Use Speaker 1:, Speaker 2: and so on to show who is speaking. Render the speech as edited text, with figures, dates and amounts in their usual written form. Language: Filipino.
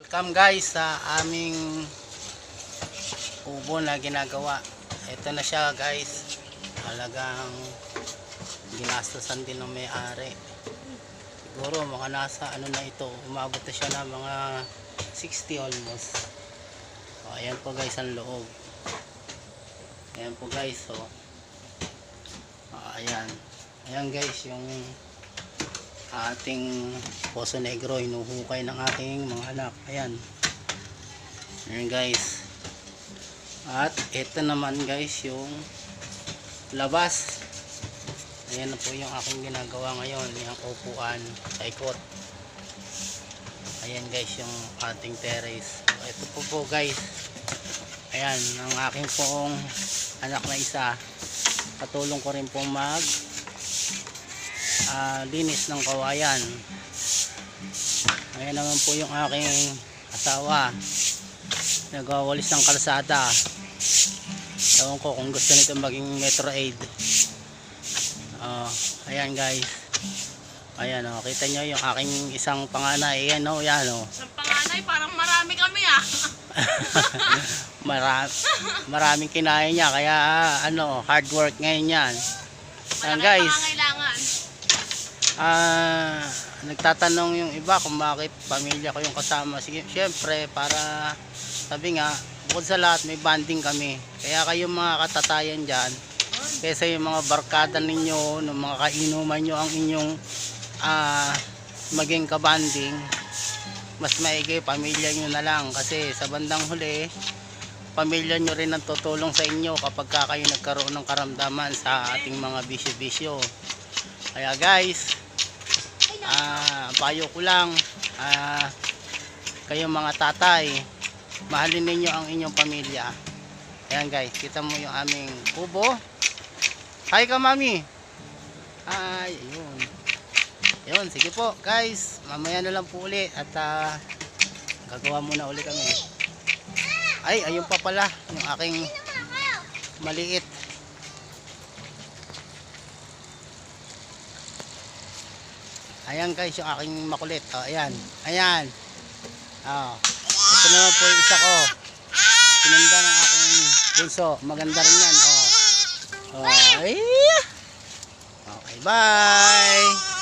Speaker 1: Welcome guys sa aming ubo na ginagawa. Ito na siya guys. Talagang ginastosan din ng may-ari. Siguro mga nasa ano na ito, umabot na siya na mga 60 almost. O, ayan po guys ang loob. Ayan po guys. O, ayan. Ayan guys yung ating Poso Negro, inuhukay ng aking mga anak. Ayan. Ayan guys. At ito naman guys yung labas. Ayan na po yung aking ginagawa ngayon, yung upuan sa ikot. Ayan guys yung ating terrace. Ito po guys. Ayan ang aking pong anak na isa. Katulong ko rin pong mag linis ng kawayan. Ayan naman po yung aking asawa, nagwawalis ng kalsada. Ewan ko kung gusto nito maging Metro Aid. Ayan guys. Ayan o, kita nyo yung aking isang panganay. Ayan o, yan o.
Speaker 2: Sa panganay parang marami kami
Speaker 1: Maraming kinaya niya, kaya ano, hard work ngayon yan. Ayan guys. Nagtatanong yung iba kung bakit pamilya ko yung kasama. Sige, syempre para sabi nga, bukod sa lahat may banding kami. Kaya kayong mga katatayan dyan, kaysa yung mga barkada ninyo, ng mga kainuman nyo ang inyong maging kabanding, mas maigi pamilya nyo na lang. Kasi sa bandang huli, pamilya nyo rin ang tutulong sa inyo kapag kayo nagkaroon ng karamdaman sa ating mga bisyo-bisyo. Kaya guys, payo ko lang, kayong mga tatay, mahalin ninyo ang inyong pamilya. Ayan guys, kita mo yung aming kubo. Hi ka mami. Ay, ayun. Ayun, sige po guys, mamaya na lang po uli at gagawa muna uli kami. Ay, ayun pa pala yung aking maliit. Ayan guys yung aking makulit. Ayan. Ayan. Ito naman po yung isa ko. Pinanda ng aking bunso. Maganda rin yan. Ay. Okay, bye.